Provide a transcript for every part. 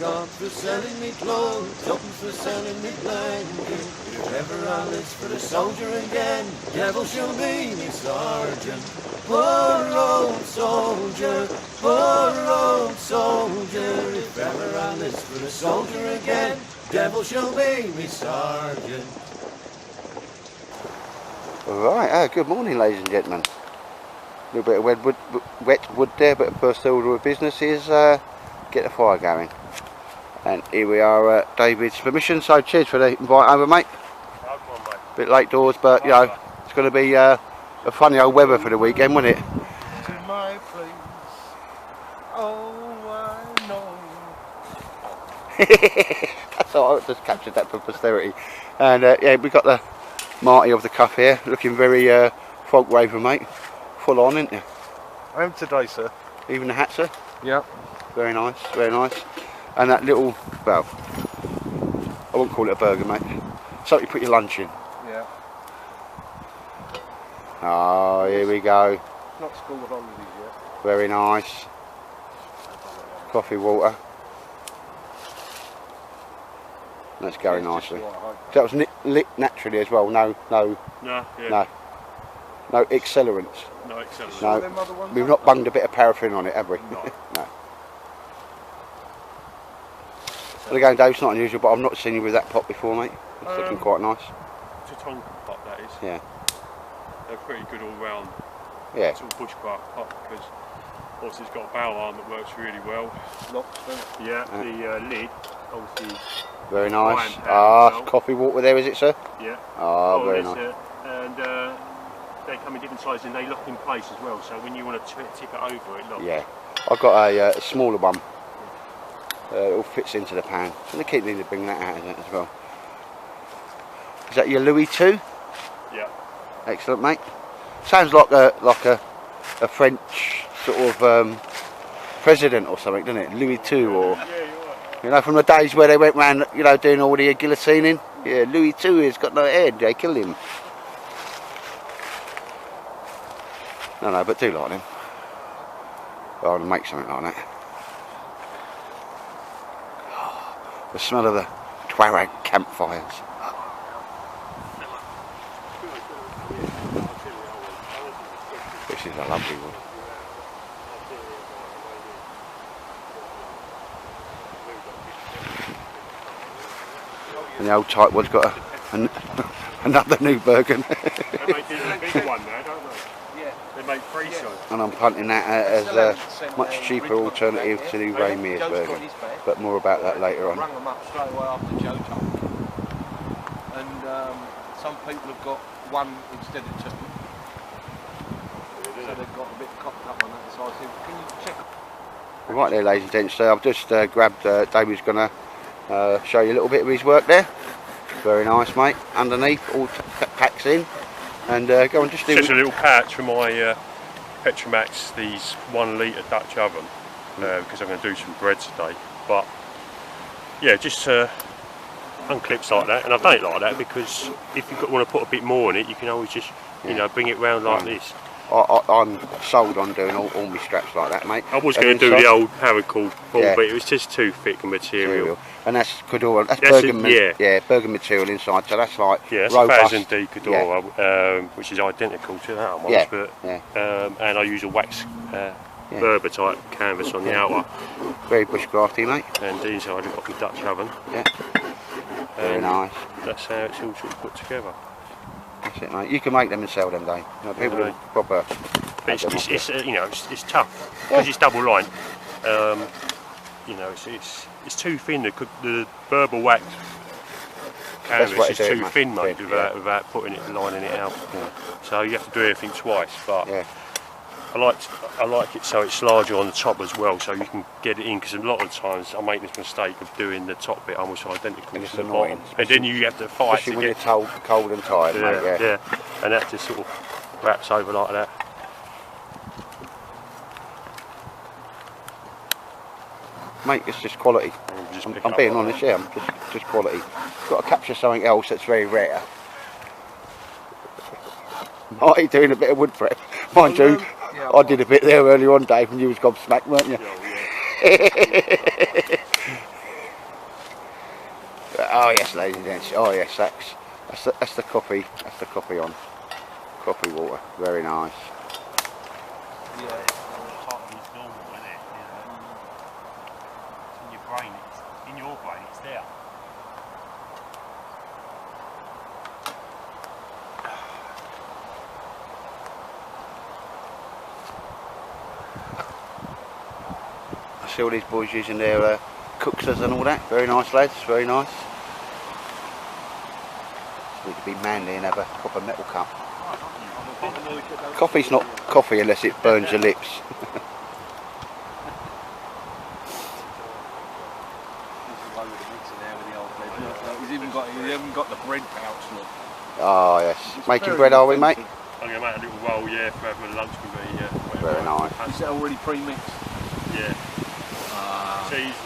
got for selling me clothes, tuppence for selling me blanket. If ever I lives for the soldier again, devil shall be me sergeant. Poor old soldier, poor old soldier. If ever I lives for the soldier again, devil shall be me sergeant. Right, good morning ladies and gentlemen. A little bit of wet wood there, but the first order of business is get the fire going. And here we are at David's permission, so cheers for the invite over, mate. A bit late doors, but you know, it's going to be a funny old weather for the weekend, won't it? To my place, oh I know. That's all right, I just captured that for posterity. And yeah, we've got the Marty of the cuff here, looking very fog waver, mate. Full on, isn't you? I am today, sir. Even the hat, sir? Yeah. Very nice, very nice. And that little, well, I won't call it a burger, mate. Something you put your lunch in. Yeah. Oh, here we go. Not school holidays yet. Very nice. Coffee, water. That's going nicely. That was lit naturally as well. No, accelerants. No accelerants. No, we've not bunged a bit of paraffin on it, have we? No. No. Well, again, Dave, it's not unusual, but I've not seen you with that pot before, mate. It's looking quite nice. It's a Tongan pot, that is. Yeah. They're pretty good all round. Yeah. It's all bushcraft pot because obviously it's got a barrel arm that works really well. Locks, yeah. The lid, obviously. Very nice. Ah, coffee water there, is it, sir? Yeah. Ah, very nice. And they come in different sizes and they lock in place as well. So when you want to tip it over, it locks. Yeah. I've got a smaller one. It all fits into the pan. So they keep needing to bring that out of it as well. Is that your Louis II? Yeah. Excellent, mate. Sounds like a French sort of president or something, doesn't it? Louis II, or you know, from the days where they went round, you know, doing all the guillotining. Yeah, Louis II has got no head. They killed him. No, but do like him. I'll make something like that. The smell of the Tuareg campfires. This is a lovely one. And the old tight one's got another new Bergen. They make a bigger one now, don't they? Yeah. They make permisson. And I'm punting that as a much cheaper alternative to the Ramir's Bergen. But more about that later on. I rang them up straight away after Joe told me. And some people have got one instead of two. So they've got a bit cocked up on that. So I said, can you check? Right there, ladies and gents, so I've just grabbed, David's going to show you a little bit of his work there. Very nice, mate. Underneath, all packs in. And go on, just do... Just a little patch for my Petromax, these 1 litre Dutch oven, because I'm going to do some bread today. But yeah, just unclips like that, and I've done it like that because if you want to put a bit more in it, you can always just, you know, bring it round like this. I'm sold on doing all my straps like that, mate. I was going to do the old paracord ball, but it was just too thick a material. And that's Cordura, that's Bergen material inside, so that's like that's robust. 1000D Cordura, which is identical to that one, and I use a wax Berber type canvas on the outer. Very bushcrafty, mate. And the inside I've got my Dutch oven. Yeah. Very nice. That's how it's all sort of put together. That's it, mate. You can make them and sell them, Dave. You know, people will proper. But it's you know, it's tough because it's double line. You know, it's too thin. The Berber wax canvas is too thin, mate, without putting it, lining it out. Yeah. So you have to do everything twice. But I like it so it's larger on the top as well, so you can get it in. Because a lot of times I make this mistake of doing the top bit almost identical to the bottom, and then you have to fight. Especially when you're cold and tired, mate. Yeah, and that just sort of wraps over like that. Mate, it's just quality. I'm being honest, yeah, just quality. Got to capture something else that's very rare. Marty doing a bit of wood prep. Mind you, I did a bit there earlier on, Dave, and you was gobsmacked, weren't you? Oh yes, ladies and gents. Oh yes, that's the coffee. That's the coffee on. Coffee water. Very nice. Yeah, it's normal, isn't it? You know, it's in your brain. It's in your brain. It's there. I see all these boys using their cookers and all that. Very nice, lads. Very nice. Need to be manly and have a proper metal cup. Coffee's not coffee unless it burns your lips. He's even got the bread pouch, look. Oh yes. Making bread, are we, mate? I'm going to make a little roll, yeah, for having lunch with me, yeah. Very nice. Is that already pre-mixed? Yeah. So if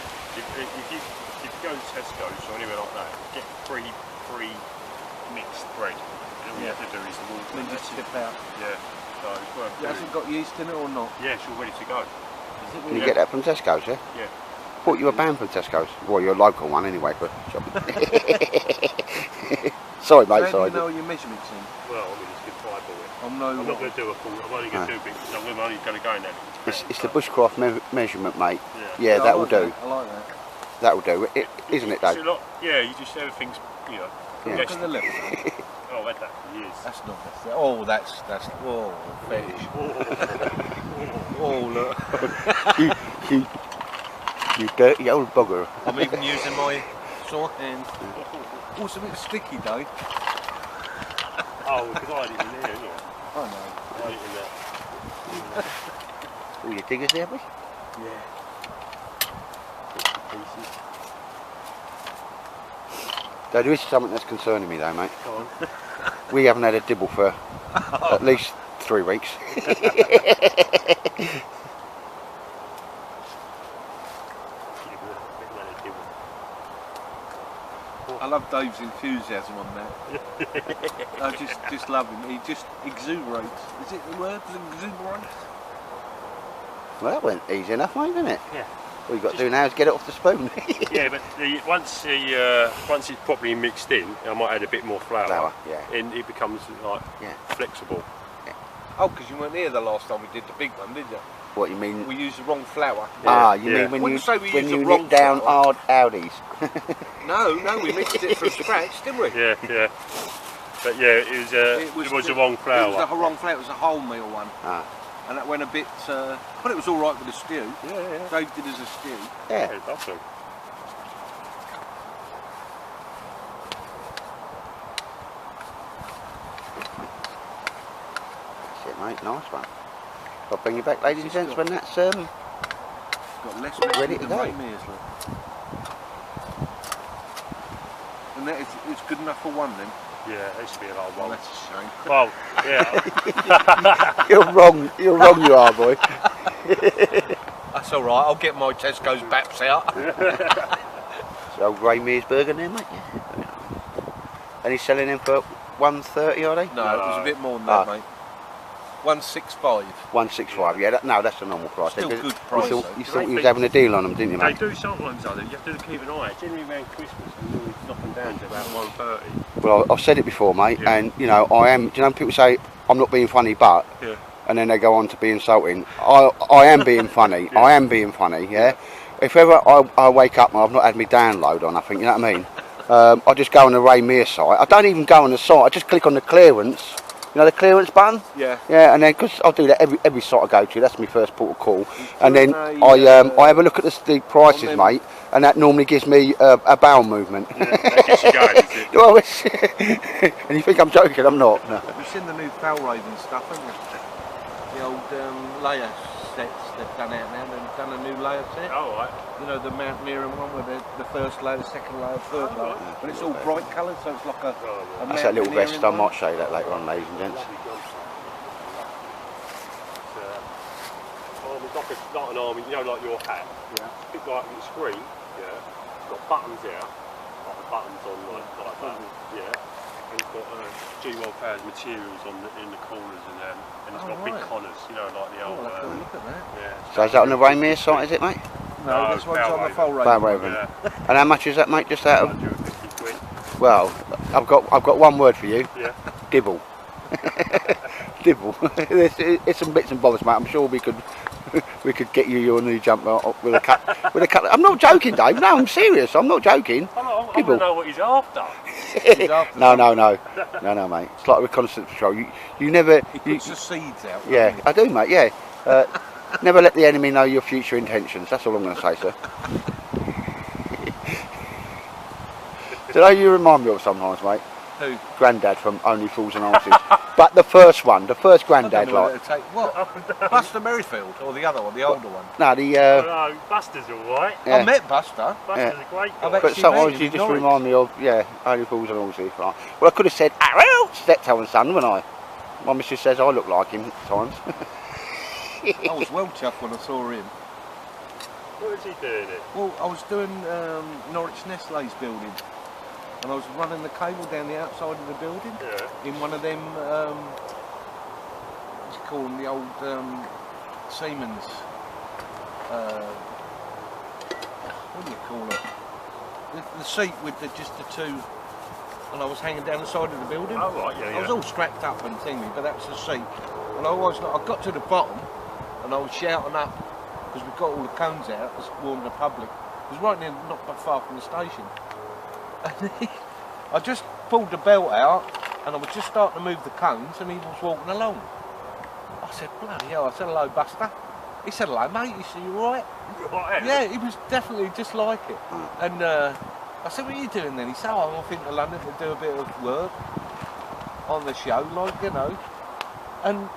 you go to Tesco's or anywhere like that, get pre-mixed bread. And all you have to do is the water. Then just slip out. Yeah. So it's worth doing. Has it got yeast in it or not? Yeah, it's all ready to go. Can you get that from Tesco's, yeah? Yeah. Thought you were banned from Tesco's. Well, you're a local one anyway, but sorry, mate. How Sorry. do you know your measurements in? Well, I mean, it's good fibre. I'm not going to do a full. I'm only going to do bits. I'm only going to go in there. It's the bushcraft measurement, mate. Yeah. Yeah, that will do. I like that. That will do. Isn't it, Dave? Yeah, you just everything's, you know. Yeah. Look at the level. Oh, I've had that for years. That's not that. Oh, that's fetish. Oh, look. You dirty old bugger. I'm even using my sore hand. Oh, it's a bit sticky, Dave. Oh, because I had it in there, didn't I? I know. I had it in there. All your diggers there, boy? Yeah. Though there is something that's concerning me though, mate. Go on. We haven't had a dibble for at least 3 weeks. I love Dave's enthusiasm on that. I just love him. He just exuberates. Is it the word? Exuberates? Well, that went easy enough, mate, didn't it? Yeah. All you've got to do now is get it off the spoon. Yeah, but once it's properly mixed in, I might add a bit more flour. Yeah. And it becomes like flexible. Oh, because you weren't here the last time we did the big one, did you? What you mean? We used the wrong flour. Ah, you mean when you nick down hard Audis? No, we mixed it from scratch, didn't we? Yeah. But yeah, it was the wrong flour. It was the wrong flour. It was a wholemeal one. Ah. And that went a bit. But it was all right with the stew. Yeah. Dave did as a stew. Yeah. It's awesome. That's it, mate. Nice one. I'll bring you back, ladies and gents, when that's Got less ready to go. And that is, it's good enough for one then. Yeah, it should be a lot of Oh, one. that's a shame. Well, yeah. You're wrong. You're wrong. You are, boy. That's all right. I'll get my Tesco's baps out. It's the old Ray Mears burger there, mate. Yeah. And he's selling them for $1.30, are they? No, it was a bit more than that, mate. 165. 165. Yeah. That's a normal price. Still Because good price. You thought you was having a deal on them, didn't you, They mate? do sometimes, though. You have to keep an eye. Generally around Christmas, they always knock them down to about 130. Well, I've said it before, mate, Yeah. and you know I am. Do you know people say I'm not being funny, but Yeah. and then they go on to be insulting. I am being funny. Yeah. I am being funny. Yeah. If ever I wake up and I've not had my download on, I think you know what I mean. I just go on the Ray Mears site. I don't even go on the site. I just click on the clearance. You know the clearance button? Yeah. Yeah, and then because I'll do that every site I go to. That's my first port of call. And then I have a look at the prices, mate, and that normally gives me a bowel movement. Yeah, that gets you going, does it? Well, and you think I'm joking? I'm not. No. You've seen the new Falraven stuff, haven't you? The old layer sets they've done out now. They've done a new layer set. Oh, right. You know the Mountaineering one with the first layer, the second layer, third layer. But it's all bright coloured, so it's like a That's that little vest. I Mountaineering might show you that later on, ladies and gents. It's like an army, you know, like your hat. Yeah. It's a bit like the screen. Yeah. It's got buttons here, like the buttons on like that. Yeah. And it's got G1 Powers materials in the corners and it's got big collars, you know, like the old. Oh, look at that. Yeah. So is that on the Ray Mears site, is it, mate? No, this one's on the Falraven. Falraven. Falraven. And how much is that, mate? Just out of 150 Well, I've got one word for you. Yeah. Dibble. Dibble. It's some bits and bobs, mate. I'm sure we could get you your new jumper with a cut. I'm not joking, Dave. No, I'm serious. I'm not joking. I want to know what he's after. No, mate. It's like reconnaissance patrol. You never. He puts the seeds out. Yeah, I do, mate. Yeah. Never let the enemy know your future intentions. That's all I'm going to say, sir. Do you know you remind me of sometimes, mate? Who? Grandad from Only Fools and Horses. But the first Grandad, like. What? Buster Merrifield, or the other one, the older one? No, the. No, Buster's alright. Yeah. I met Buster. Buster's a great guy. I've But actually sometimes met you him just in remind me of, Only Fools and Horses. Right. Well, I could have said, Ariel, steptoe and son, wouldn't I? My missus says I look like him at times. I was well chuffed when I saw him. What was he doing it? Well, I was doing Norwich Nestle's building, and I was running the cable down the outside of the building in one of them, what do you call them, the old Siemens, what do you call it? The seat with just the two, and I was hanging down the side of the building. Oh right, yeah. I was all strapped up and thingy, but that was the seat. And I got to the bottom, and I was shouting up, because we've got all the cones out, it's warning the public. It was right near, not far from the station. And I just pulled the belt out, and I was just starting to move the cones, and he was walking along. I said, bloody hell, I said, hello, Buster. He said, hello, mate. He said, you all right? Right. Yeah, he was definitely just like it. And I said, what are you doing then? He said, oh, I'm off into London to do a bit of work on the show, like, you know. And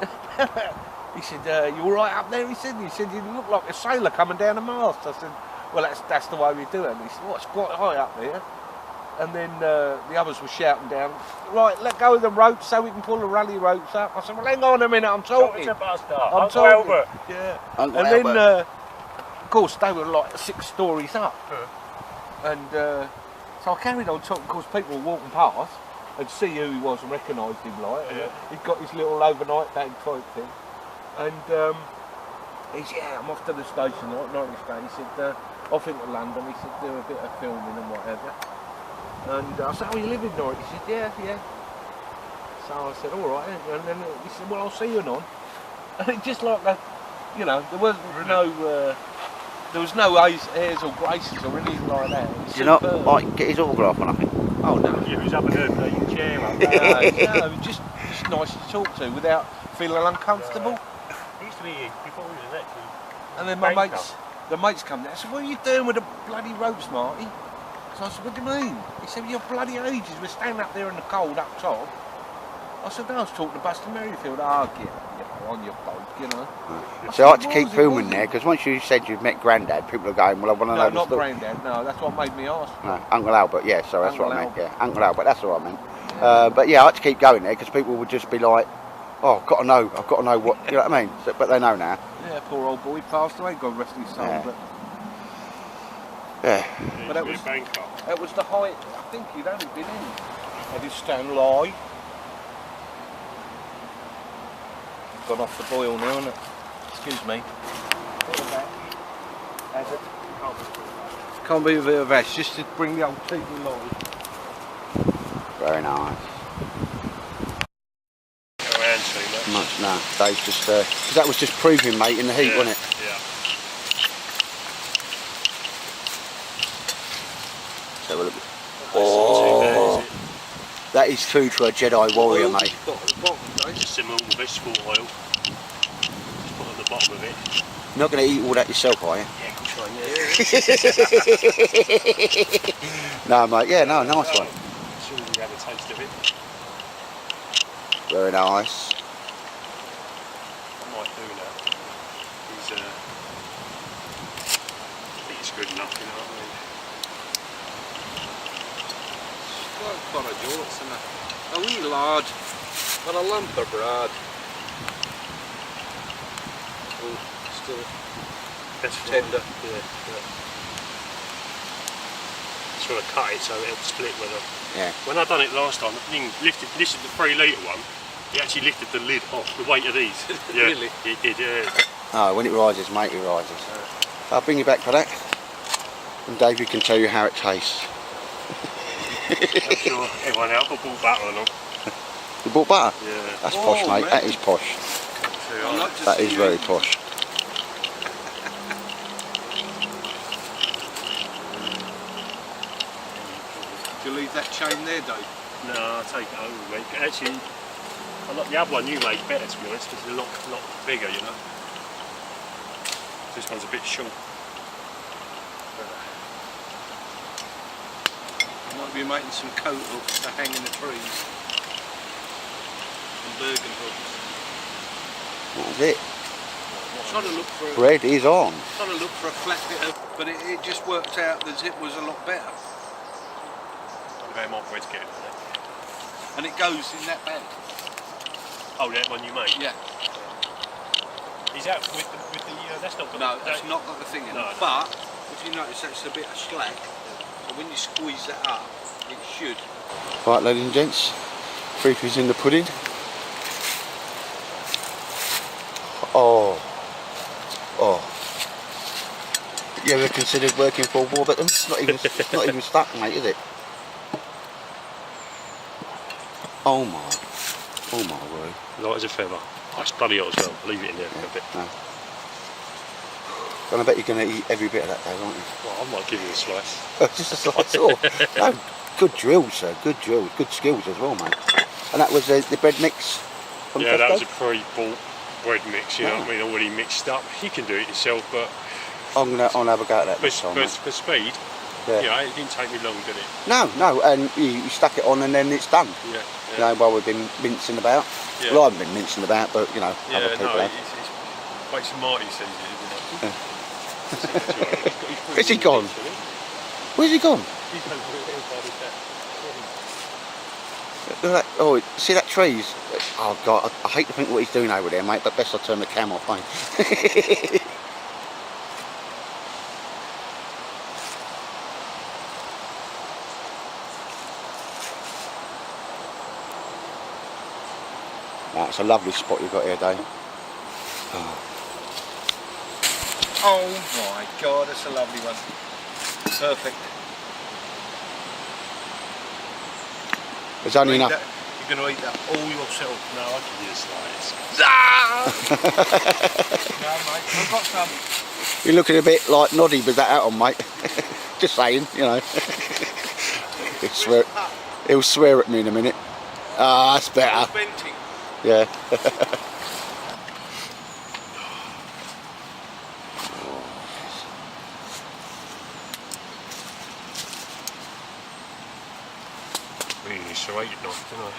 he said, you all right up there? He said, you look like a sailor coming down a mast. I said, well, that's the way we do it. And he said, well, it's quite high up there. And then the others were shouting down, right, let go of the ropes so we can pull the rally ropes up. I said, well, hang on a minute, I'm talking. I'm talking. Albert. Yeah. Uncle and Albert. then, of course, they were like 6 stories up. And so I carried on talking, because people were walking past and see who he was and recognised him, like. Yeah. He'd got his little overnight bag type thing. And he said, yeah, I'm off to the station, like, Norwich Day. He said, off into London. He said, do a bit of filming and whatever. And I said, oh, you live in Norwich? He said, yeah. So I said, all right. And then he said, well, I'll see you on. And it just like, you know, there was no airs or graces or anything like that. Do you not like get his autograph on, I think? Oh, no. He was up in her chair up No, just nice to talk to without feeling uncomfortable. He used to be here before he was actually. And then my mates come down. I said, what are you doing with the bloody ropes, Marty? So I said, what do you mean? He said, well, you're bloody ages. We're standing up there in the cold up top. I said, no, I was talking to Buster Merrifield. Oh, get on your boat, you know. So I like to keep filming there, because once you said you've met Grandad, people are going, well, I want to know No, the not story. Grandad, no, that's what made me ask. No, Uncle Albert, yeah, so that's Uncle what I meant, Albert. yeah. Uncle Albert, that's what I meant. But yeah, I like to keep going there, because people would just be like, oh, I've got to know what, you know what I mean? So, but they know now. Yeah, poor old boy, passed away, God rest his soul. Yeah. But Yeah. But that was the height, I think he'd only been in. I did stand lie. Gone off the boil now, isn't it? Excuse me. Can't be a bit of ash, just to bring the old teeth alive. Very nice. Around too much. No, Dave's just, because that was just proving, mate, in the heat, wasn't it? Yeah. So we'll look. Oh. That is food for a Jedi warrior, mate. Just some normal vegetable oil. Put on the bottom of it. You're not going to eat all that yourself, are you? Yeah, good try, yeah. No, mate, yeah, no, nice one. As soon as you have a taste of it. Very nice. I might do that. I think it's good enough, you know what I mean? Got a jorts and a wee lard, and a lump of bread. Oh, still That's tender. Yeah. Just want to cut it so it'll split when I... Yeah. When I done it last time, the thing lifted, this is the 3 litre one, it actually lifted the lid off, the weight of these. Yeah, Really? It did, yeah. Oh, when it rises, mate, it rises. I'll bring you back for that. And David can tell you how it tastes. I'm sure everyone else will bought butter on them. You bought butter? Yeah. That's posh, mate. Man. That is posh. That is very posh. Do you leave that chain there, Dave? No, I'll take it home, mate. Actually, I like the other one you made better, to be honest, because it's a lot bigger, you know. This one's a bit short. Might be making some coat hooks to hang in the trees. And Bergen hooks. That's it. Trying to look for a, Bread is on. trying to look for a flat bit of, but it just worked out the zip was a lot better. I'll go more bread to get it. And it goes in that bag. Oh, that one you made? Yeah. Is that with the that's not got No, that's not got the thing in No, it. no. But if you notice, that's a bit of slack. So when you squeeze that up, it should. Right, ladies and gents, proof is in the pudding. Oh. You ever considered working for Warburton? It's not even stuck, mate, is it? Oh my word. Light as a feather. Oh, it's bloody hot as well. Leave it in there for a bit. No. And I bet you're going to eat every bit of that though, aren't you? Well, I might give you a slice. Just a slice off. No, good drills, sir. Good drills. Good skills as well, mate. And that was the bread mix from Yeah, Tesco? that was a pre-bought bread mix, you know what I mean, already mixed up. You can do it yourself, but I'll have a go at that next time. but for speed, Yeah. you know, it didn't take me long, did it? No, and you stuck it on and then it's done. Yeah. You know, while we've been mincing about. Yeah. Well, I haven't been mincing about, but you know, other Yeah, people no, have. it's like some Marty sees it, isn't it? Where's he gone? Where's he gone? Look at that, oh, see that trees? Oh God, I hate to think what he's doing over there, mate, but best I turn the cam off, mate. It's a lovely spot you've got here, Dave. Oh my God, that's a lovely one. Perfect. There's only enough. You're going to eat that all yourself. No, I can use slice. No, mate, I've got some. You're looking a bit like Noddy with that hat on, mate. Just saying, you know. He'll swear at me in a minute. Ah, that's better. Venting. Yeah. Really serrated knife, didn't I?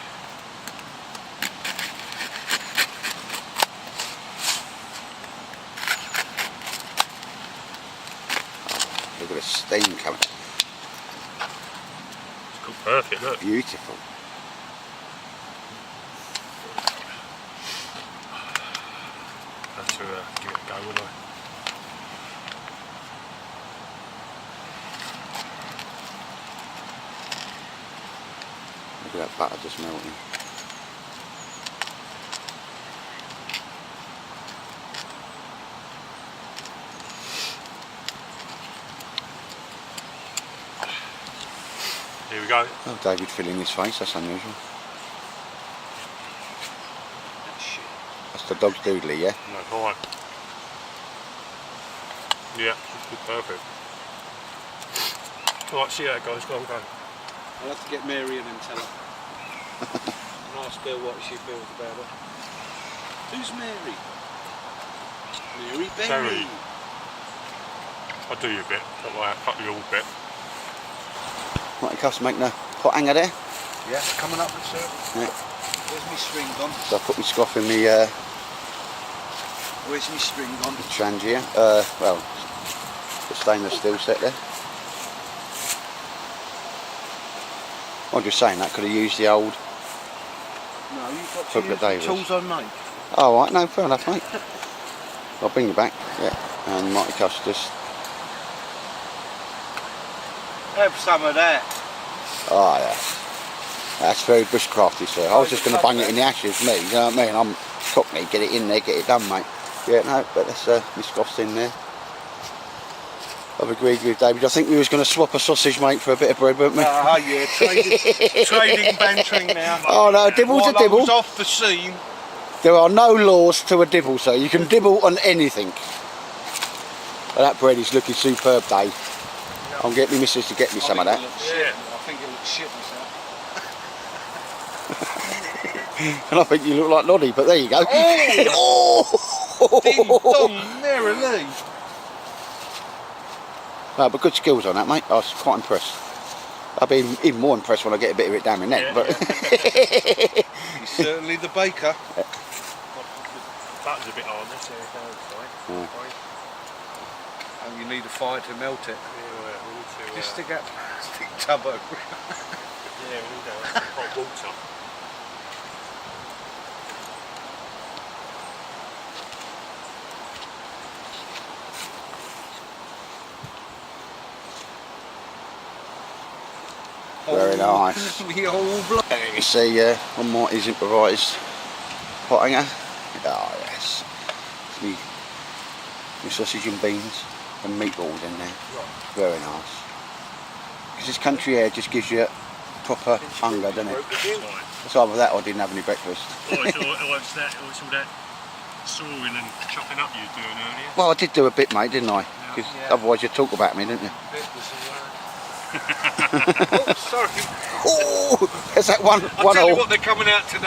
Look at the steam coming. It's cooked perfect, look. Beautiful. Have to give it a go, wouldn't I? Look at that butter just melting. Here we go. Oh, David filling his face, that's unusual. That's the dog's doodly, yeah? No, alright. Yeah, it's perfect. Alright, see how it goes. Go on, go. I'll have to get Mary in and tell her. And ask her what she feels about it. Who's Mary? Mary Berry. Berry. I'll do you a bit. Don't worry, I'll cut you all a bit. Right, Cuss making a hot hanger there. Yeah, coming up, sir. Yeah. Where's my string gone? So I put my scoff in the Where's my string gone? Trangia. Well, the stainless steel set there. I'm just saying that could have used the old. No, you've got Hook to that use the Davis. tools I make. Oh, right, no, fair enough, mate. I'll bring you back. Yeah, and Marty Cuss just. Have some of that. Oh, yeah. That's very bushcrafty, sir. I was just going to bang it in the ashes, me. You know what I mean? I'm cockney, get it in there, get it done, mate. Yeah, no, but that's my scoff's in there. I've agreed with David. I think we was going to swap a sausage, mate, for a bit of bread, weren't we? Ah, yeah, trading bantering now. Oh no, a dibble's a While I dibble. was off the scene. There are no laws to a dibble, so you can dibble on anything. Well, that bread is looking superb, Dave. I'll get my missus to get me some of that. Yeah. I think it looks shit myself. And I think you look like Noddy, but there you go. Oh! Ding dong, merrily. No, but good skills on that, mate. I was quite impressed. I'll be even more impressed when I get a bit of it down my neck. Yeah. But He's certainly the baker. Butter's a bit on this, Yeah. And you need a fire to melt it. Yeah, we need to. Just stick that plastic tub over it. Yeah, we need hot water. very nice. The old bloke. And you see one more is improvised pot hanger. Oh yes. Me sausage and beans and meatballs in there. Very nice. Because this country air just gives you proper hunger, doesn't it? It's either that or I didn't have any breakfast. It's all that sawing and chopping up you were doing earlier. Well, I did do a bit, mate, didn't I? Because otherwise you'd talk about me, didn't you? Oh, sorry. Oh, there's that one I'll tell you all. what, they're coming out today.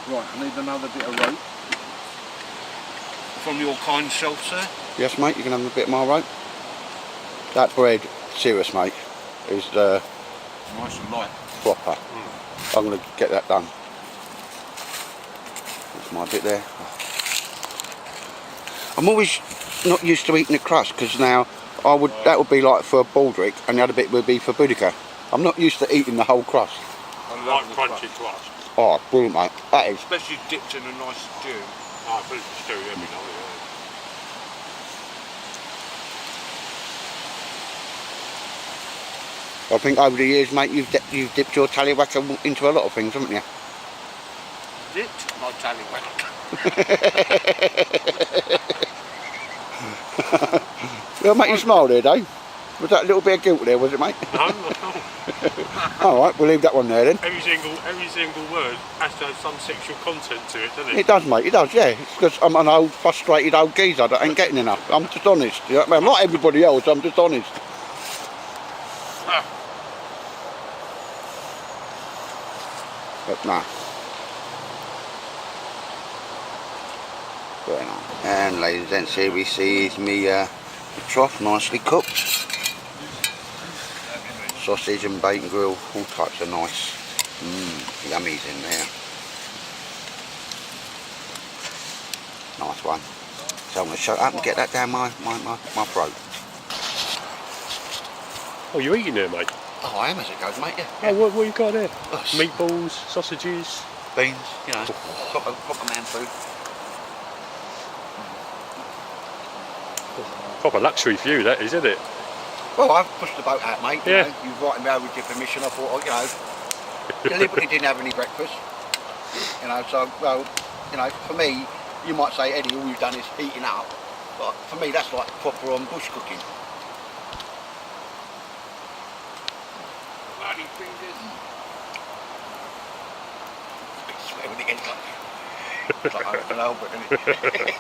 Right, I need another bit of rope. From your kind self, sir. Yes, mate, you can have a bit more rope. That bread, serious, mate, is Nice and light. proper. I'm going to get that done. That's my bit there. I'm always not used to eating the crust because now that would be like for Baldrick and the other bit would be for Boudica. I'm not used to eating the whole crust. I Like love the crunchy crust. crust. Oh, brilliant, mate. That is. Especially dipped in a nice stew. I put it in stew every night. I think over the years, mate, you've dipped your tallywhacker into a lot of things, haven't you? Dipped my tallywhacker. Well, make you smile there, Dave. Was that a little bit of guilt there, was it, mate? No, not at all. Alright, we'll leave that one there then. Every single word has to have some sexual content to it, doesn't it? It does, mate, it does, yeah. It's because I'm an old, frustrated old geezer that ain't getting enough. I'm just honest. You know what I mean? I'm not everybody else, I'm just honest. But nah. Very nice. And ladies and gents, here we see is me trough, nicely cooked. Sausage and bacon grill, all types of nice yummies in there. Nice one. So I'm going to shut up and get that down my throat. Oh, you're eating there, mate? Oh, I am as it goes, mate, yeah. Oh, what you got there? Oh, Meatballs, sausages. beans, you know, proper man food. Proper luxury for you, that is, isn't it? Well, I've pushed the boat out, mate. Yeah. You know, you've writing me over with your permission. I thought, oh, you know, deliberately didn't have any breakfast. You know, so, well, you know, for me, you might say, Eddie, all you've done is heating up. But for me, that's like proper on bush cooking. Bloody fingers. I swear when it gets like, it's like Uncle Albert, isn't it?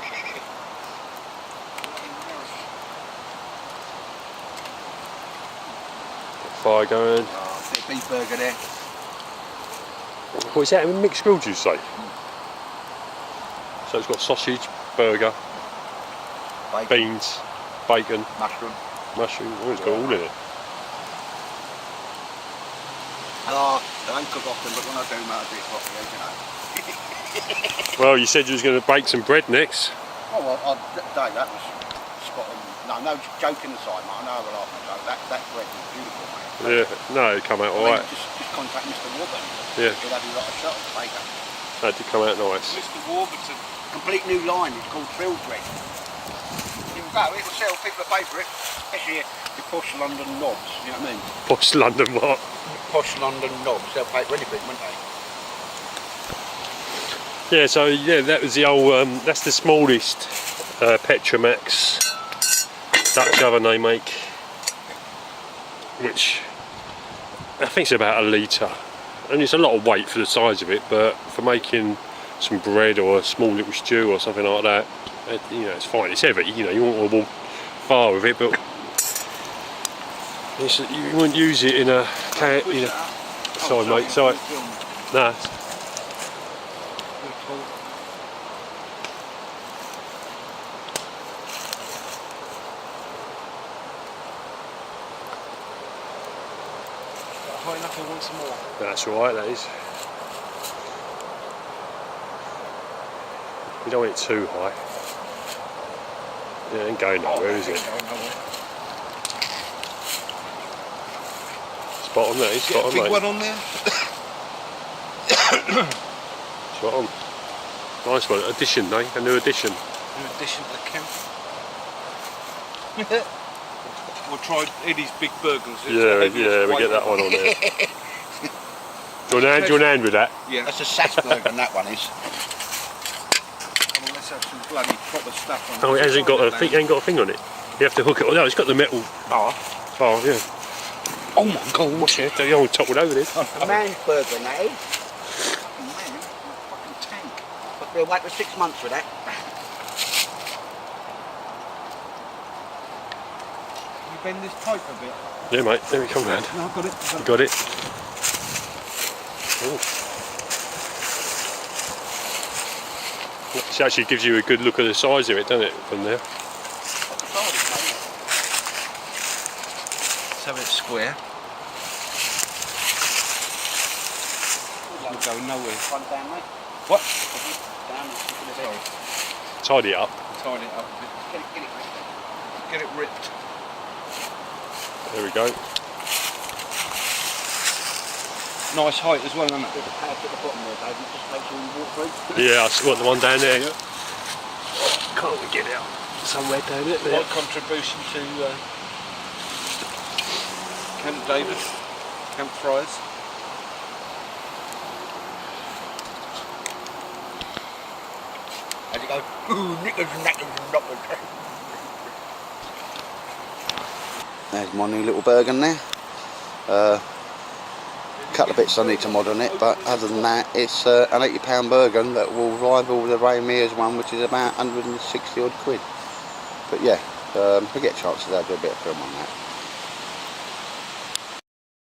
Fire going. Oh, bit of beef burger there. What is that? Mixed grilled, you say? So it's got sausage, burger, Bacon, beans, bacon, mushroom. mushrooms. Oh, it's got all in it. Oh, I don't cook often, but when I do, mate, I do it properly, you know. Well, you said you was going to bake some bread next. Oh, well, Dave, that was spot on. No, joking aside, mate, I know I will laugh at that bread was beautiful, mate. Yeah, no, it come out I mean, alright. just contact Mr. Warburton. Yeah. He'll have you like a shot of the baker. That did come out nice. Mr. Warburton. Complete new line, it's called Thrilled Bread. It will go, it will sell, people will pay for it. Especially the posh London knobs, you know what I mean? Posh London what? Posh London knobs, they'll pay for anything, won't they? Yeah, so yeah, that was the old, that's the smallest Petromax Dutch oven they make, which I think it's about 1 litre, and it's a lot of weight for the size of it, but for making some bread or a small little stew or something like that, you know, it's fine. It's heavy, you know, you won't want to walk far with it, but you wouldn't use it in a, you know, sorry mate, sorry, nah. That's alright, that is. You don't want it too high. Yeah, it ain't going nowhere, is it? Spot on there, spot on, mate. Big one on there. Spot on. Nice one. Addition, eh? A new addition. New addition to the camp. We'll try Eddie's Big Burgers. Yeah, yeah, we get that one on there. Do you want an hand with that? Yeah. That's a Sassburger, that one is. Come on, let's have some bloody proper stuff on it. Oh, it hasn't got a thing. Ain't got a thing on it. You have to hook it. Oh no, it's got the metal bar. Yeah. Oh my God! Watch it. You don't topple over this. A man's burger, that is. Fucking man, fucking tank. But they'll wait for 6 months for that. You bend this pipe a bit. Yeah, mate. There we come round. No, I've got it. You got it. Ooh. It actually gives you a good look at the size of it, doesn't it, from there? Let's have it square. We'll go nowhere. One down, mate. What? Down, Sorry. Tidy it up. Tidy it up a bit. Get it ripped. There we go. Nice height as well, isn't it? There's a pad at the bottom there, David, just make sure you walk through. Yeah, I want the one down there. Can't we get out somewhere down it there? What contribution to Camp David, Camp Fryers? As you go, ooh, knickers and knackers and knockers. There's my new little burger there. Couple of bits I need to mod on it, but other than that, it's an £80 burger that will rival the Ray Mears one, which is about 160 odd quid. But yeah, if we get a chance to do a bit of film on that.